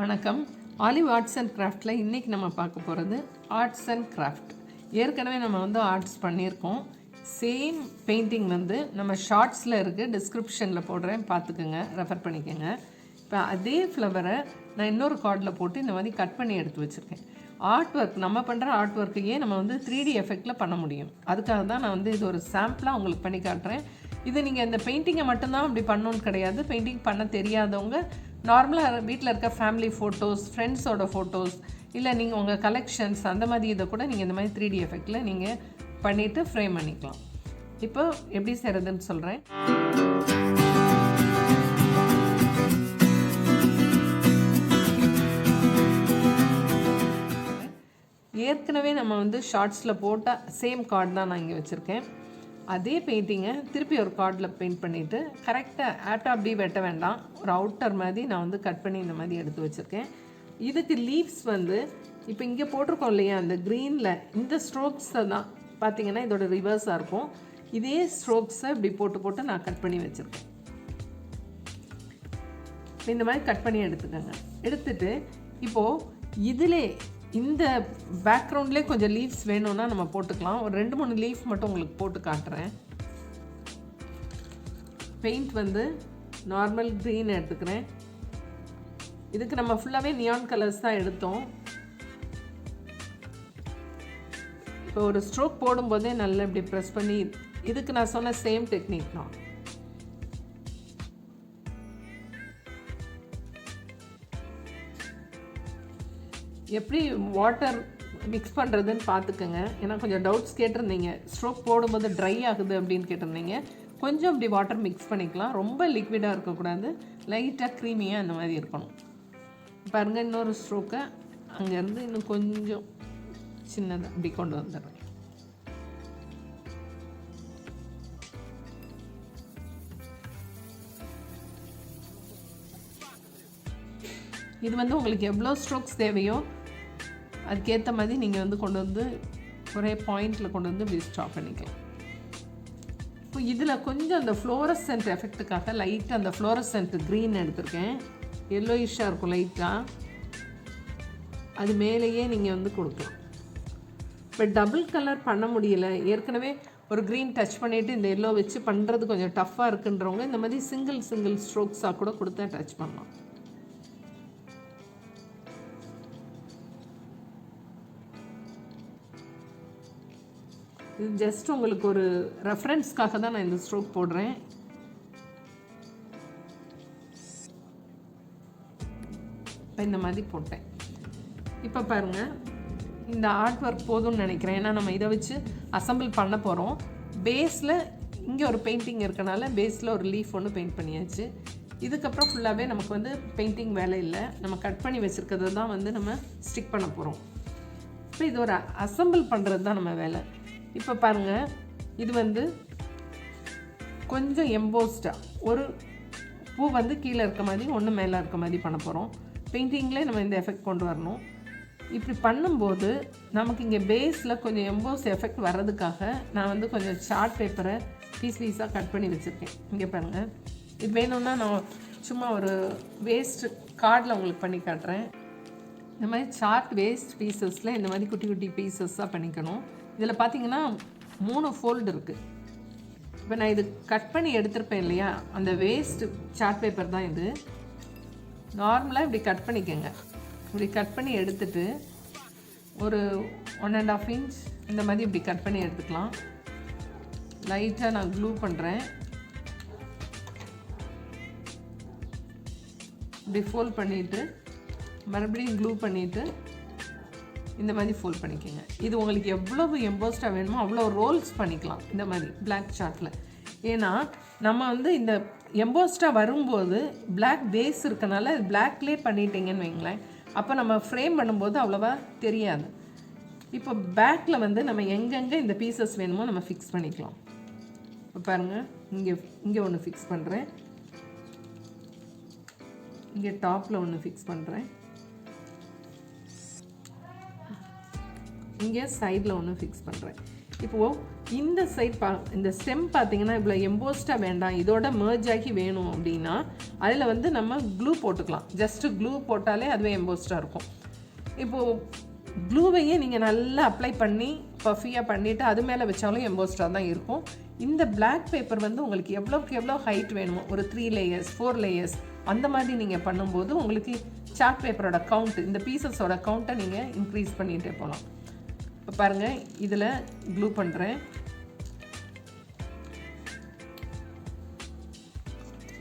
வணக்கம். Olive arts and கிராஃப்டில் இன்றைக்கி நம்ம பார்க்க போகிறது ஆர்ட்ஸ் அண்ட் கிராஃப்ட். ஏற்கனவே நம்ம ஆர்ட்ஸ் பண்ணியிருக்கோம். சேம் பெயிண்டிங் நம்ம ஷார்ட்ஸில் இருக்குது, டிஸ்கிரிப்ஷனில் போடுறேன், பார்த்துக்குங்க, ரெஃபர் பண்ணிக்கோங்க. இப்போ அதே ஃப்ளவரை நான் இன்னொரு கார்டில் போட்டு இந்த மாதிரி கட் பண்ணி எடுத்து வச்சுருக்கேன். ஆர்ட் ஒர்க் நம்ம பண்ணுற ஆர்ட் ஒர்க்கையே நம்ம 3D எஃபெக்டில் பண்ண முடியும். அதுக்காக தான் நான் இது ஒரு சாம்பிளாக உங்களுக்கு பண்ணி காட்டுறேன். இது நீங்கள் இந்த பெயிண்டிங்கை மட்டும்தான் அப்படி பண்ணணுன்னு கிடையாது. பெயிண்டிங் பண்ண தெரியாதவங்க நார்மலாக வீட்டில் இருக்க ஃபேமிலி ஃபோட்டோஸ், ஃப்ரெண்ட்ஸோட ஃபோட்டோஸ், இல்லை நீங்கள் உங்கள் கலெக்ஷன்ஸ் அந்த மாதிரி இதை கூட நீங்கள் இந்த மாதிரி 3D எஃபெக்டில் நீங்கள் பண்ணிவிட்டு ஃப்ரேம் பண்ணிக்கலாம். இப்போ எப்படி செய்கிறதுன்னு சொல்கிறேன். ஏற்கனவே நம்ம ஷார்ட்ஸில் போட்டால் சேம் கார்டு தான் நான் இங்கே வச்சுருக்கேன். அதே பெயிண்டிங்கை திருப்பி ஒரு கார்டில் பெயிண்ட் பண்ணிவிட்டு கரெக்டாக ஆப்டாக அப்படி வெட்ட வேண்டாம், ஒரு அவுட்டர் மாதிரி நான் கட் பண்ணி இந்த மாதிரி எடுத்து வச்சுருக்கேன். இதுக்கு லீவ்ஸ் இப்போ இங்கே போட்டிருக்கோம் இல்லையா, அந்த க்ரீனில் இந்த ஸ்ட்ரோக்ஸை தான் பார்த்திங்கன்னா இதோட ரிவர்ஸாக இருக்கும். இதே ஸ்ட்ரோக்ஸை இப்படி போட்டு போட்டு நான் கட் பண்ணி வச்சுருக்கேன். இந்த மாதிரி கட் பண்ணி எடுத்துக்கோங்க. எடுத்துட்டு இப்போது இதிலே இந்த பேக்ரவுண்ட்லேயே கொஞ்சம் லீவ்ஸ் வேணும்னா நம்ம போட்டுக்கலாம். ஒரு 2-3 லீஃப் மட்டும் உங்களுக்கு போட்டு காட்டுறேன். பெயிண்ட் நார்மல் க்ரீன் எடுத்துக்கிறேன். இதுக்கு நம்ம ஃபுல்லாகவே நியான் கலர்ஸ் தான் எடுத்தோம். இப்போ ஒரு ஸ்ட்ரோக் போடும்போதே நல்லா இப்படி ப்ரெஸ் பண்ணி, இதுக்கு நான் சொன்ன சேம் டெக்னிக் தான். எப்படி வாட்டர் மிக்ஸ் பண்ணுறதுன்னு பார்த்துக்கோங்க. ஏன்னா கொஞ்சம் டவுட்ஸ் கேட்டிருந்தீங்க, ஸ்ட்ரோக் போடும்போது ட்ரை ஆகுது அப்படின்னு கேட்டிருந்தீங்க. கொஞ்சம் இப்படி வாட்டர் மிக்ஸ் பண்ணிக்கலாம். ரொம்ப லிக்விடாக இருக்கக்கூடாது, லைட்டாக க்ரீமியாக அந்த மாதிரி இருக்கணும். பாருங்கள், இன்னொரு ஸ்ட்ரோக்கை அங்கேருந்து இன்னும் கொஞ்சம் சின்னதாக அப்படி கொண்டு வந்துடுறேன். இது உங்களுக்கு எவ்வளோ ஸ்ட்ரோக்ஸ் தேவையோ அதுக்கேற்ற மாதிரி நீங்கள் கொண்டு ஒரே பாயிண்டில் கொண்டு இப்படி ஸ்டாப் பண்ணிக்கலாம். இப்போ இதில் கொஞ்சம் அந்த ஃப்ளோரசன்ட் எஃபெக்ட்டுக்காக லைட்டாக அந்த ஃப்ளோரசன்ட் க்ரீன் எடுத்திருக்கேன். எல்லோயிஷாக இருக்கும் லைட்டாக, அது மேலேயே நீங்கள் கொடுக்கலாம். இப்போ டபுள் கலர் பண்ண முடியல, ஏற்கனவே ஒரு க்ரீன் டச் பண்ணிவிட்டு இந்த எல்லோ வச்சு பண்ணுறது கொஞ்சம் டஃப்பாக இருக்குன்றவங்க இந்த மாதிரி சிங்கிள் ஸ்ட்ரோக்ஸாக கூட கொடுத்தா டச் பண்ணலாம். இது ஜஸ்ட் உங்களுக்கு ஒரு ரெஃபரன்ஸ்க்காக தான் நான் இந்த ஸ்ட்ரோக் போடுறேன். இப்போ இந்த மாதிரி போட்டேன். இப்போ பாருங்கள், இந்த ஆர்ட் ஒர்க் போதும்னு நினைக்கிறேன். ஏன்னா நம்ம இதை வச்சு அசம்பிள் பண்ண போகிறோம். பேஸில் இங்கே ஒரு பெயிண்டிங் இருக்கனால பேஸில் ஒரு லீஃப் ஒன்று பெயிண்ட் பண்ணியாச்சு. இதுக்கப்புறம் ஃபுல்லாகவே நமக்கு பெயிண்டிங் வேலை இல்லை. நம்ம கட் பண்ணி வச்சுருக்கிறது தான் நம்ம ஸ்டிக் பண்ண போகிறோம். இப்போ இது ஒரு அசம்பிள் பண்ணுறது தான் நம்ம வேலை. இப்போ பாருங்கள், இது கொஞ்சம் எம்போஸ்டாக ஒரு பூ கீழே இருக்க மாதிரி ஒன்று மேலே இருக்க மாதிரி பண்ண போகிறோம். பெயிண்டிங்லேயே நம்ம இந்த எஃபெக்ட் கொண்டு வரணும். இப்படி பண்ணும்போது நமக்கு இங்கே பேஸில் கொஞ்சம் எம்போஸ் எஃபெக்ட் வர்றதுக்காக நான் கொஞ்சம் சார்ட் பேப்பரை பீஸாக கட் பண்ணி வச்சுருக்கேன். இங்கே பாருங்கள், இது வேணும்னா நான் சும்மா ஒரு வேஸ்ட் கார்டில் உங்களுக்கு பண்ணி காட்டுறேன். இந்த மாதிரி சார்ட் வேஸ்ட் பீசஸில் இந்த மாதிரி குட்டி குட்டி பீசஸாக பண்ணிக்கணும். இதில் பார்த்தீங்கன்னா 3 ஃபோல்டு இருக்குது. இப்போ நான் இது கட் பண்ணி எடுத்திருப்பேன் இல்லையா, அந்த வேஸ்ட் சார்ட் பேப்பர் தான் இது. நார்மலாக இப்படி கட் பண்ணிக்கோங்க. இப்படி கட் பண்ணி எடுத்துட்டு ஒரு 1.5 இன்ச் இந்த மாதிரி இப்படி கட் பண்ணி எடுத்துக்கலாம். லைட்டாக நான் க்ளூ பண்ணுறேன். இப்படி ஃபோல்ட் பண்ணிவிட்டு மறுபடியும் க்ளூ பண்ணிவிட்டு இந்த மாதிரி ஃபோல்ட் பண்ணிக்கோங்க. இது உங்களுக்கு எவ்வளவு எம்போஸ்டாக வேணுமோ அவ்வளோ ரோல்ஸ் பண்ணிக்கலாம் இந்த மாதிரி பிளாக் சார்ட்டில். ஏன்னா நம்ம இந்த எம்போஸ்டாக வரும்போது பிளாக் பேஸ் இருக்கனால பிளாக்லேயே பண்ணிட்டீங்கன்னு வைங்களேன், அப்போ நம்ம ஃப்ரேம் பண்ணும்போது அவ்வளோவா தெரியாது. இப்போ பேக்கில் நம்ம எங்கெங்கே இந்த பீசஸ் வேணுமோ நம்ம ஃபிக்ஸ் பண்ணிக்கலாம். இப்போ பாருங்கள், இங்கே ஒன்று ஃபிக்ஸ் பண்ணுறேன், இங்கே டாப்பில் ஒன்று ஃபிக்ஸ் பண்ணுறேன், இங்கே சைடில் ஒன்று ஃபிக்ஸ் பண்ணுறேன். இப்போது இந்த சைட் இந்த ஸ்டெம் பார்த்தீங்கன்னா இவ்வளோ எம்போஸ்டாக வேண்டாம், இதோட மெர்ஜ் ஆகி வேணும் அப்படின்னா அதில் வந்து நம்ம க்ளூ போட்டுக்கலாம். ஜஸ்ட்டு க்ளூ போட்டாலே அதுவே எம்போஸ்டாக இருக்கும். இப்போது க்ளூவையே நீங்கள் நல்லா அப்ளை பண்ணி பஃபியாக பண்ணிவிட்டு அது மேலே வச்சாலும் எம்போஸ்டாக தான் இருக்கும். இந்த பிளாக் பேப்பர் வந்து உங்களுக்கு எவ்வளோக்கு எவ்வளோ ஹைட் வேணுமோ, ஒரு 3 லேயர்ஸ் 4 லேயர்ஸ் அந்த மாதிரி நீங்கள் பண்ணும்போது உங்களுக்கு சார்ட் பேப்பரோட கவுண்ட், இந்த பீசஸோட கவுண்ட்டை நீங்கள் இன்க்ரீஸ் பண்ணிகிட்டே போகலாம். இப்போ பாருங்கள், இதில் க்ளூ பண்ணுறேன்.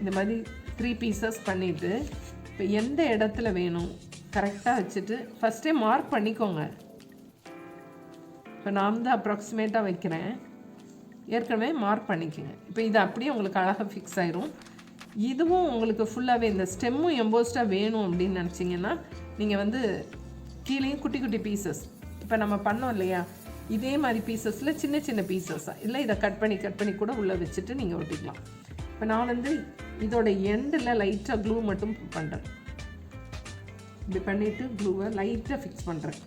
இந்த மாதிரி 3 பீசஸ் பண்ணிவிட்டு இப்போ எந்த இடத்துல வேணும் கரெக்டாக வச்சுட்டு ஃபஸ்ட்டே மார்க் பண்ணிக்கோங்க. இப்போ நான் வந்து அப்ராக்சிமேட்டாக வைக்கிறேன், ஏற்கனவே மார்க் பண்ணிக்கோங்க. இப்போ இது அப்படியே உங்களுக்கு அழகாக ஃபிக்ஸ் ஆயிரும். இதுவும் உங்களுக்கு ஃபுல்லாகவே இந்த ஸ்டெம்மும் எம்போஸ்டாக வேணும் அப்படின்னு நினச்சிங்கன்னா நீங்கள் வந்து கீழேயும் குட்டி குட்டி பீசஸ், இப்போ நம்ம பண்ணோம் இல்லையா, இதே மாதிரி பீசஸில் சின்ன சின்ன பீசஸாக இல்லை இதை கட் பண்ணி கூட உள்ளே வச்சுட்டு நீங்கள் ஒட்டிக்கலாம். இப்போ நான் வந்து இதோட எண்டில் லைட்டாக க்ளூ மட்டும் பண்ணுறேன். இப்படி பண்ணிவிட்டு க்ளூவை லைட்டாக ஃபிக்ஸ் பண்ணுறேன்.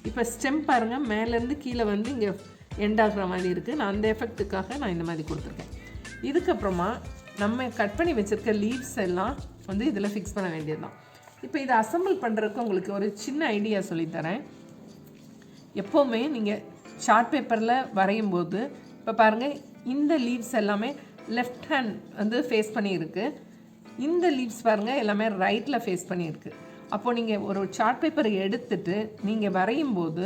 இப்போ ஸ்டெம் பாருங்கள், மேலேருந்து கீழே வந்து இங்கே எண்ட் ஆகிற மாதிரி இருக்குது. நான் அந்த எஃபெக்ட்டுக்காக நான் இந்த மாதிரி கொடுத்துருக்கேன். இதுக்கப்புறமா நம்ம கட் பண்ணி வச்சுருக்க லீவ்ஸ் எல்லாம் வந்து இதில் ஃபிக்ஸ் பண்ண வேண்டியது தான். இப்போ இதை அசம்பிள் பண்ணுறதுக்கு உங்களுக்கு ஒரு சின்ன ஐடியா சொல்லித்தரேன். எப்போவுமே நீங்கள் சார்ட் பேப்பரில் வரையும் போது இப்போ பாருங்கள், இந்த லீவ்ஸ் எல்லாமே லெஃப்ட் ஹேண்ட் வந்து ஃபேஸ் பண்ணியிருக்கு, இந்த லீவ்ஸ் பாருங்கள் எல்லாமே ரைட்டில் ஃபேஸ் பண்ணியிருக்கு. அப்போது நீங்கள் ஒரு சார்ட் பேப்பரை எடுத்துகிட்டு நீங்கள் வரையும் போது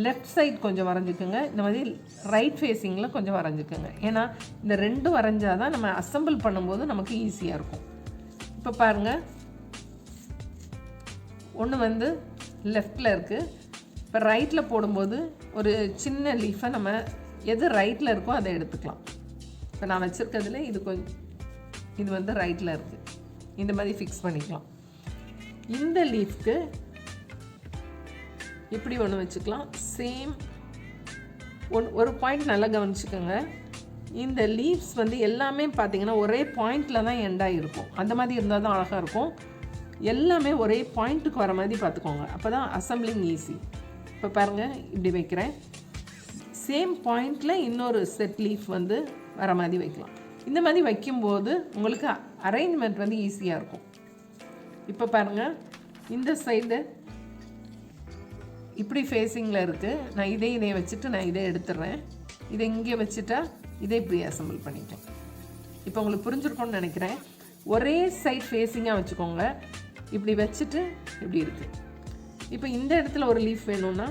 லெஃப்ட் சைட் கொஞ்சம் வரைஞ்சிக்கோங்க, இந்த மாதிரி ரைட் ஃபேஸிங்கில் கொஞ்சம் வரைஞ்சிக்கோங்க. ஏன்னா இந்த ரெண்டும் வரைஞ்சால் தான் நம்ம அசம்பிள் பண்ணும்போது நமக்கு ஈஸியாக இருக்கும். இப்போ பாருங்கள், ஒன்று வந்து லெஃப்டில் இருக்குது. இப்போ ரைட்டில் போடும்போது ஒரு சின்ன லீஃபை நம்ம எது ரைட்டில் இருக்கோ அதை எடுத்துக்கலாம். இப்போ நான் வச்சுருக்கிறதுல இது வந்து ரைட்டில் இருக்குது, இந்த மாதிரி ஃபிக்ஸ் பண்ணிக்கலாம். இந்த லீஃப்க்கு இப்படி ஒன்று வச்சுக்கலாம். சேம் ஒரு பாயிண்ட் நல்லா கவனிச்சுக்கோங்க. இந்த லீவ்ஸ் வந்து எல்லாமே பார்த்திங்கன்னா ஒரே பாயிண்டில் தான் எண்டாக இருக்கும். அந்த மாதிரி இருந்தால் தான் அழகாக இருக்கும். எல்லாமே ஒரே பாயிண்ட்டுக்கு வர மாதிரி பார்த்துக்கோங்க, அப்போ தான் அசம்பிளிங் ஈஸி. இப்போ பாருங்கள், இப்படி வைக்கிறேன். சேம் பாயிண்டில் இன்னொரு செட் லீஃப் வந்து வர மாதிரி வைக்கலாம். இந்த மாதிரி வைக்கும்போது உங்களுக்கு அரேஞ்ச்மெண்ட் வந்து ஈஸியாக இருக்கும். இப்போ பாருங்கள், இந்த சைடு இப்படி ஃபேஸிங்கில் இருக்குது. நான் இதை வச்சுட்டு நான் இதை எடுத்துடுறேன். இதை இங்கே வச்சுட்டா இதை இப்படி அசம்பிள் பண்ணிட்டேன். இப்போ உங்களுக்கு புரிஞ்சிருக்கோன்னு நினைக்கிறேன். ஒரே சைட் ஃபேஸிங்காக வச்சுக்கோங்க. இப்படி வச்சுட்டு இப்படி இருக்குது. இப்போ இந்த இடத்துல ஒரு லீஃப் வேணும்னா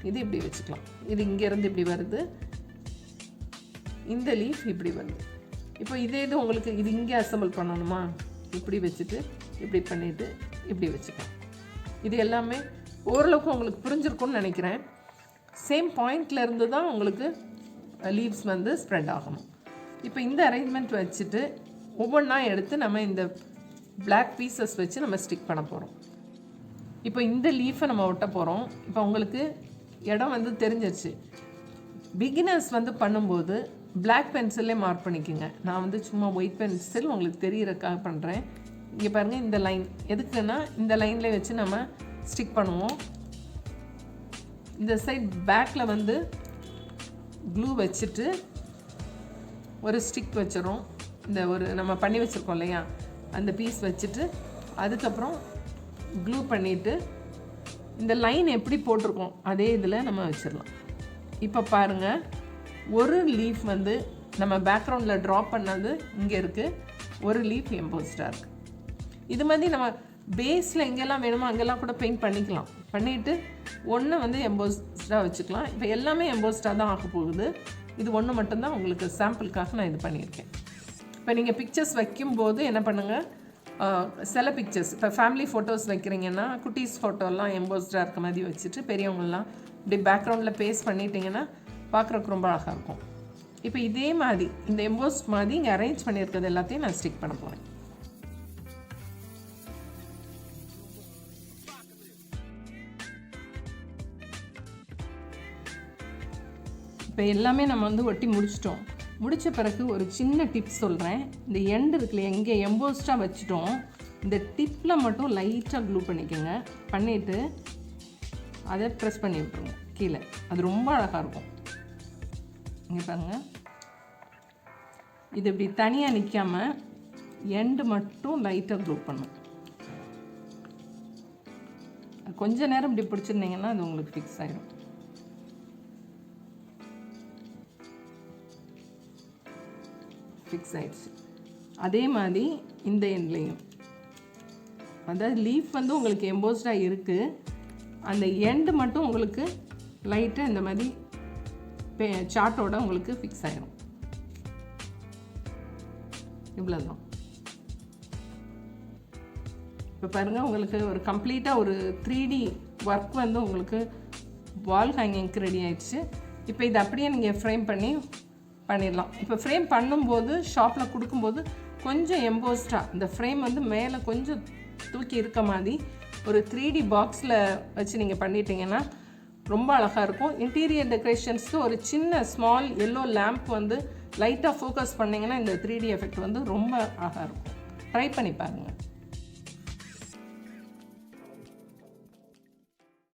இது இப்படி வச்சுக்கலாம். இது இங்கேருந்து இப்படி வருது, இந்த லீஃப் இப்படி வருது. இப்போ இது உங்களுக்கு இது இங்கே அசம்பிள் பண்ணணுமா, இப்படி வச்சுட்டு இப்படி பண்ணிவிட்டு இப்படி வச்சுக்கலாம். இது எல்லாமே ஓரளவுக்கு உங்களுக்கு புரிஞ்சிருக்கும்னு நினைக்கிறேன். சேம் பாயிண்டில் இருந்து தான் உங்களுக்கு லீவ்ஸ் வந்து ஸ்ப்ரெட் ஆகணும். இப்போ இந்த அரேஞ்ச்மெண்ட் வச்சுட்டு ஒவ்வொன்றா எடுத்து நம்ம இந்த பிளாக் பீசஸ் வச்சு நம்ம ஸ்டிக் பண்ண போகிறோம். இப்போ இந்த லீஃபை நம்ம ஒட்ட போகிறோம். இப்போ உங்களுக்கு இடம் வந்து தெரிஞ்சிருச்சு. பிகினர்ஸ் வந்து பண்ணும்போது பிளாக் பென்சில்லே மார்க் பண்ணிக்கோங்க. நான் வந்து சும்மா ஒயிட் பென்சில் உங்களுக்கு தெரியறதுக்காக பண்ணுறேன். இங்கே பாருங்கள், இந்த லைன் எதுக்குன்னா இந்த லைனில் வச்சு நம்ம ஸ்டிக் பண்ணுவோம். இந்த சைட் பேக்கில் வந்து க்ளூ வச்சுட்டு ஒரு ஸ்டிக் வச்சிடும். இந்த ஒரு நம்ம பண்ணி வச்சுருக்கோம் இல்லையா, அந்த பீஸ் வச்சுட்டு அதுக்கப்புறம் க்ளூ பண்ணிவிட்டு இந்த லைன் எப்படி போட்டிருக்கோம் அதே இதில் நம்ம வச்சிடலாம். இப்போ பாருங்கள், ஒரு லீஃப் வந்து நம்ம பேக்ரவுண்டில் ட்ரா பண்ணது இங்கே இருக்குது, ஒரு லீஃப் எம்போஸ்டாக இருக்குது. இது மாதிரி நம்ம பேஸில் எங்கெல்லாம் வேணுமோ அங்கெல்லாம் கூட பெயிண்ட் பண்ணிக்கலாம். பண்ணிவிட்டு ஒன்று வந்து எம்போஸ்டாக வச்சுக்கலாம். இப்போ எல்லாமே எம்போஸ்டாக தான் ஆக போகுது. இது ஒன்று மட்டும்தான் உங்களுக்கு சாம்பிளுக்காக நான் இது பண்ணியிருக்கேன். இப்போ நீங்கள் பிக்சர்ஸ் வைக்கும்போது என்ன பண்ணுங்கள், சில பிக்சர்ஸ் இப்போ ஃபேமிலி ஃபோட்டோஸ் வைக்கிறீங்கன்னா குட்டீஸ் ஃபோட்டோலாம் எம்போஸ்டாக இருக்க மாதிரி வச்சுட்டு பெரியவங்களாம் இப்படி பேக்ரவுண்டில் பேஸ்ட் பண்ணிட்டீங்கன்னா பார்க்குறக்கு ரொம்ப அழகாக இருக்கும். இப்போ இதே மாதிரி இந்த எம்போஸ்ட் மாதிரி இங்கே அரேஞ்ச் பண்ணியிருக்கிறது எல்லாத்தையும் நான் ஸ்டிக் பண்ண போகிறேன். இப்போ எல்லாமே நம்ம வந்து ஒட்டி முடிச்சிட்டோம். முடித்த பிறகு ஒரு சின்ன டிப்ஸ் சொல்கிறேன். இந்த எண்டு இருக்குல்ல, எங்கே எம்போஸ்டாக வச்சுட்டோம், இந்த டிப்பில் மட்டும் லைட்டாக க்ளூ பண்ணிக்கோங்க. பண்ணிவிட்டு அதை ப்ரெஸ் பண்ணி விட்டுருங்க கீழே. அது ரொம்ப அழகாக இருக்கும். இங்கே பாருங்கள், இது இப்படி தனியாக நிற்காமல் எண்டு மட்டும் லைட்டாக க்ரூப் பண்ணும். கொஞ்ச நேரம் இப்படி பிடிச்சிருந்தீங்கன்னா அது உங்களுக்கு ஃபிக்ஸ் ஆகிடும். ஃபிக்ஸ் ஆகிடுச்சு. அதே மாதிரி இந்த எண்ட்லேயும், அதாவது லீஃப் வந்து உங்களுக்கு எம்போஸ்டாக இருக்குது, அந்த எண்டு மட்டும் உங்களுக்கு லைட்டாக இந்த மாதிரி சார்ட்டோட உங்களுக்கு ஃபிக்ஸ் ஆகிடும். இவ்வளோதான். இப்போ பாருங்கள், உங்களுக்கு ஒரு கம்ப்ளீட்டாக ஒரு 3D ஒர்க் வந்து உங்களுக்கு வால் ஹேங்கிங்க்கு ரெடி ஆயிடுச்சு. இப்போ இது அப்படியே நீங்கள் ஃப்ரேம் பண்ணிடலாம். இப்போ ஃப்ரேம் பண்ணும்போது ஷாப்பில் கொடுக்கும்போது கொஞ்சம் எம்போஸ்டாக இந்த ஃப்ரேம் வந்து மேலே கொஞ்சம் தூக்கி இருக்க மாதிரி ஒரு 3D பாக்ஸில் வச்சு நீங்கள் பண்ணிட்டீங்கன்னா ரொம்ப அழகாக இருக்கும். இன்டீரியர் டெக்கரேஷன்ஸ்க்கு ஒரு சின்ன ஸ்மால் எல்லோ லேம்ப் வந்து லைட்டாக ஃபோக்கஸ் பண்ணிங்கன்னா இந்த 3D எஃபெக்ட் வந்து ரொம்ப அழகாக இருக்கும். ட்ரை பண்ணி பாருங்கள்.